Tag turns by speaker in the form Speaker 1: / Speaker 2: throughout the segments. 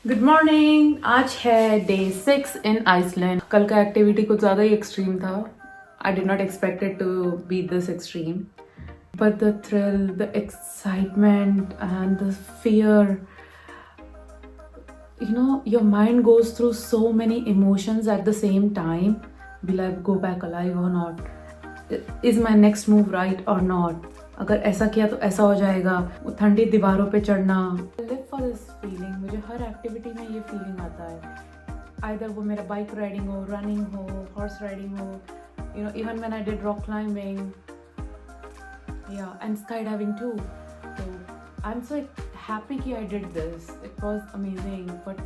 Speaker 1: Good morning. आज है day 6 इन Iceland. कल का एक्टिविटी कुछ ज़्यादा ही एक्सट्रीम था। I did not expected to be this extreme, but the thrill, the excitement and the fear, your mind goes through so many emotions at the same time. Will I go back alive or not? Is my next move right or not? अगर ऐसा किया तो ऐसा हो जाएगा। वो ठंडी दीवारों पे चढ़ना, लिव फॉर दिस फीलिंग। मुझे हर एक्टिविटी में ये फीलिंग आता है। आइदर वो मेरा बाइक राइडिंग हो, रनिंग हो, हॉर्स राइडिंग हो, even when I did rock climbing, and skydiving too. तो आई एम सो happy कि I did this. It was amazing, but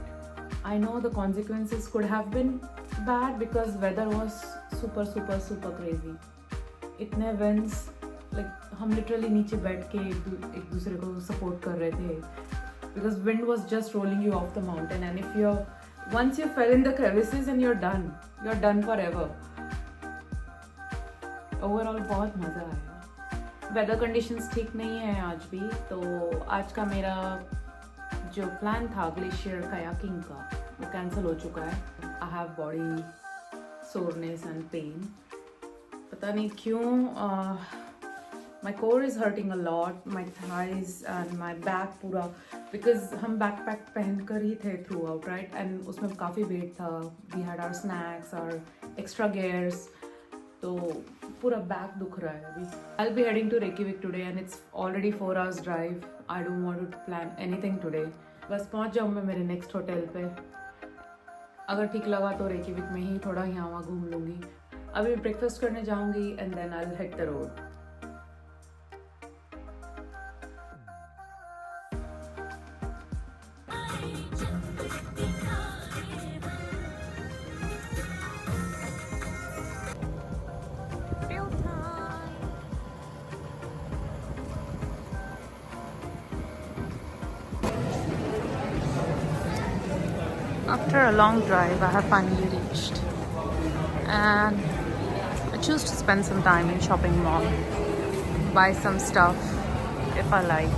Speaker 1: I know the consequences could have been bad because weather was super crazy. इतने winds, like हम literally नीचे बैठ के एक दूसरे को support कर रहे थे because wind was just rolling you off the mountain, and if once you fell in the crevices and you're done forever. Overall बहुत मज़ा आया। वेदर कंडीशंस ठीक नहीं है आज भी, तो आज का मेरा जो प्लान था ग्लेशियर कायाकिंग का वो कैंसिल हो चुका है। I have body soreness and pain, पता नहीं क्यों। My core is hurting a lot, my thighs and my back पूरा, बिकॉज हम बैकपैक पहन कर ही थे थ्रू आउट, राइट, एंड उसमें काफ़ी वेट था। वी हैड आवर स्नैक्स और एक्स्ट्रा गेयर्स, तो पूरा बैक दुख रहा है अभी। I will be heading to Reykjavik today and it's already 4 hours drive. I don't want to plan anything today. बस पहुंच जाऊँ मैं मेरे नेक्स्ट होटल पे। अगर ठीक लगा तो रेकीविक में ही थोड़ा यहाँ वहाँ घूम लूँगी। अभी ब्रेकफास्ट करने जाऊँगी and then I will hit the road. After a long drive, I have finally reached, and I choose to spend some time in shopping mall, buy some stuff if I like.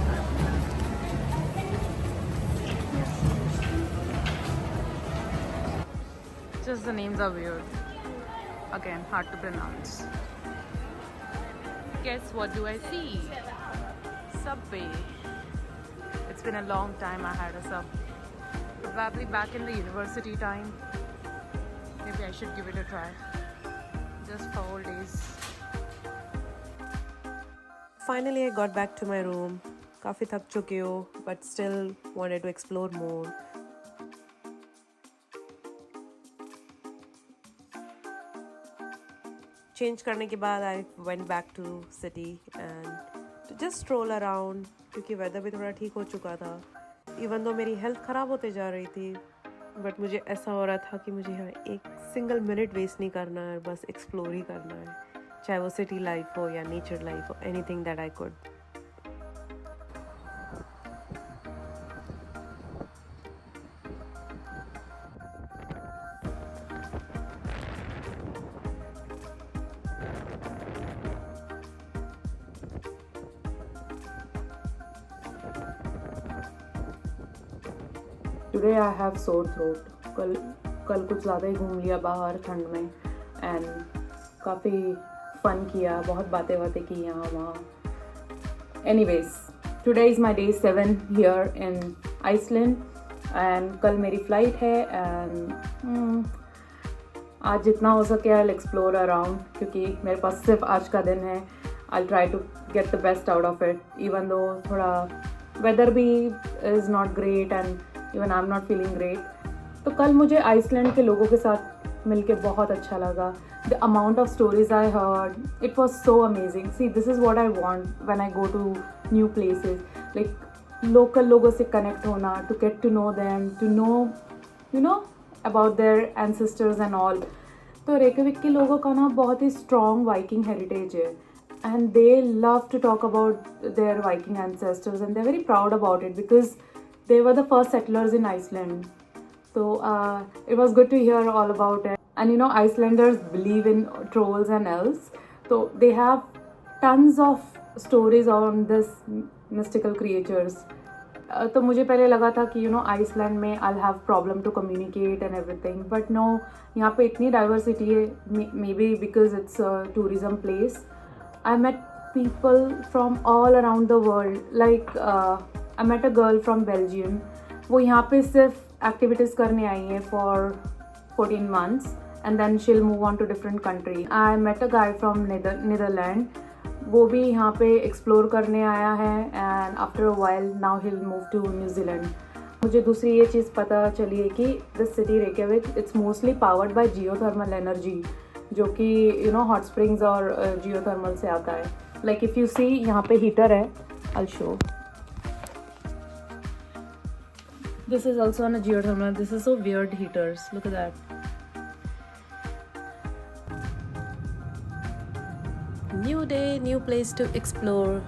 Speaker 1: Just the names are weird. Again, hard to pronounce. Guess what do I see? Subway. It's been a long time I had a sub. Probably back in the university time. Maybe I should give it a try. Just for old days. Finally, I got back to my room. काफी थक चुके हो, but still wanted to explore more. Change करने के बाद I went back to city and to just stroll around, क्योंकि weather भी थोड़ा ठीक हो चुका था। इवन दो मेरी हेल्थ ख़राब होते जा रही थी, बट मुझे ऐसा हो रहा था कि मुझे यहाँ एक सिंगल मिनट वेस्ट नहीं करना है, बस एक्सप्लोर ही करना है, चाहे वो सिटी लाइफ हो या नेचर लाइफ हो, anything that I could. Today I have sore throat. कल कुछ ज़्यादा ही घूम लिया बाहर ठंड में, एंड काफ़ी फन किया, बहुत बातें की यहाँ वहाँ। Anyways, today is my day 7 here in Iceland, and कल मेरी फ़्लाइट है, एंड आज जितना हो सके आई विल एक्सप्लोर अराउंड, क्योंकि मेरे पास सिर्फ आज का दिन है। I will try to get the best out of it, even though थोड़ा वेदर भी is not great and even I am not feeling great. तो कल मुझे आइसलैंड के लोगों के साथ मिलके बहुत अच्छा लगा। The amount of stories I heard, it was so amazing. See, this is what I want when I go to new places, like local लोगों से कनेक्ट होना, to get to know them, to know about their ancestors and all. तो Reykjavik के लोगों का ना बहुत ही स्ट्रॉन्ग वाइकिंग हेरिटेज है, and they love to talk about their Viking ancestors, and they're very proud about it because they were the first settlers in Iceland. So it was good to hear all about it. And Icelanders believe in trolls and elves, so they have tons of stories on this mystical creatures. तो मुझे पहले लगा था कि Iceland में I have problem to communicate and everything, but no, यहाँ पे इतनी डाइवर्सिटी है, maybe because it's a tourism place. I met people from all around the world. Like I met a girl from Belgium. वो यहाँ पे सिर्फ activities करने आई है for 14 months and then she'll move on to different country. I met a guy from Netherlands. वो भी यहाँ पे एक्सप्लोर करने आया है and after a while now he'll move to New Zealand. मुझे दूसरी ये चीज़ पता चली है कि the city Reykjavik it's mostly powered by geothermal energy, जो कि हॉट स्प्रिंग्स और जियोथर्मल से आता है. लाइक इफ़ यू सी, यहाँ पे हीटर है. I'll show. This is also on a geothermal. This is so weird heaters. Look at that. New day, new place to explore.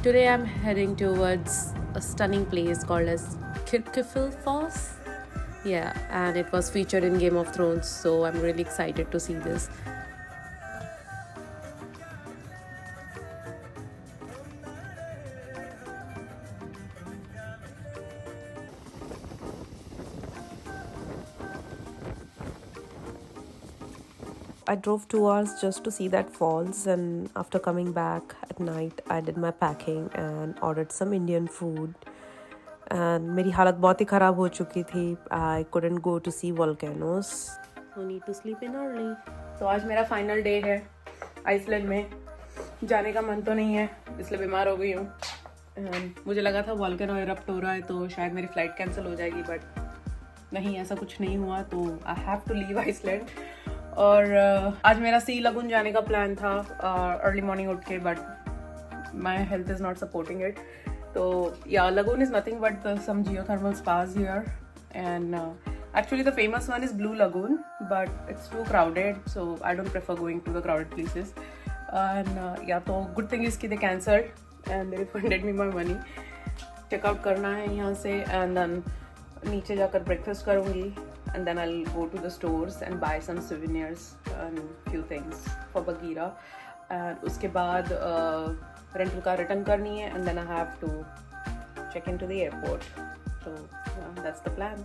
Speaker 1: Today I'm heading towards a stunning place called as Kirkifil Falls. Yeah, and it was featured in Game of Thrones, so I'm really excited to see this. I drove 2 hours just to see that falls, and after coming back at night I did my packing and ordered some Indian food. And मेरी हालत बहुत ही ख़राब हो चुकी थी. I couldn't go to see volcanoes. So need to sleep in early. तो आज मेरा फाइनल डे है आइसलैंड में. जाने का मन तो नहीं है, इसलिए बीमार हो गई हूँ. मुझे लगा था वॉल्केनो इरप्ट हो रहा है तो शायद मेरी फ़्लाइट कैंसिल हो जाएगी, बट नहीं, ऐसा कुछ नहीं हुआ. तो I have to leave Iceland. और आज मेरा सी लगून जाने का प्लान था अर्ली मॉर्निंग उठ के, but my health is not supporting it. तो या lagoon is nothing but some geothermal spas here, and actually the famous one is Blue Lagoon, but it's too crowded, so I don't prefer going to the crowded places. And yeah, तो good thing is कि they cancelled and they refunded me my money. check out करना है यहाँ से, and then नीचे जाकर breakfast करूँगी, and then I'll go to the stores and buy some souvenirs and few things for Bagheera. And उसके बाद rental car return करनी है, and then I have to check into the airport. So yeah, that's the plan.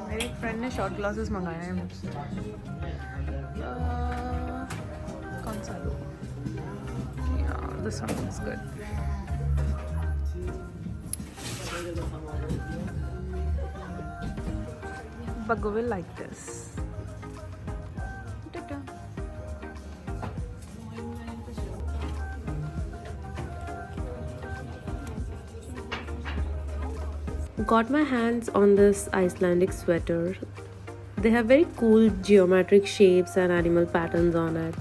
Speaker 1: मेरी friend ने shot glasses मंगाए हैं मुझसे. कौन सा लो? This one is good. Baggu will like this. Got my hands on this Icelandic sweater. They have very cool geometric shapes and animal patterns on it.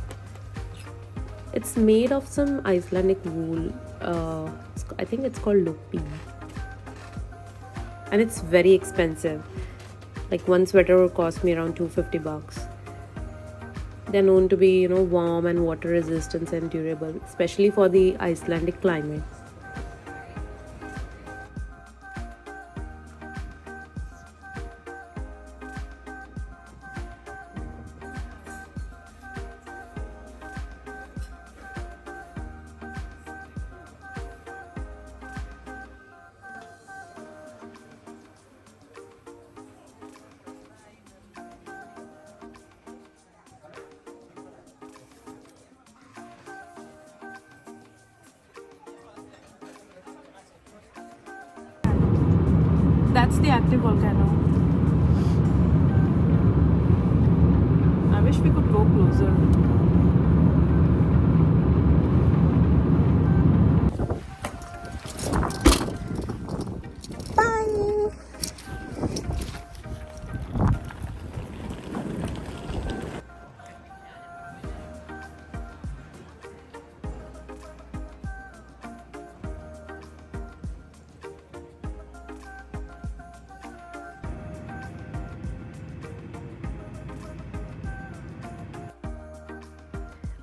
Speaker 1: It's made of some Icelandic wool. I think it's called lupi. And it's very expensive. Like one sweater will cost me around $250. They're known to be, warm and water resistant and durable, especially for the Icelandic climate. That's the active volcano. I wish we could go closer.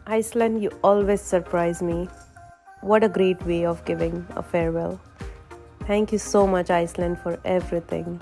Speaker 2: Iceland, you always surprise me. What a great way of giving a farewell. Thank you so much, Iceland, for everything.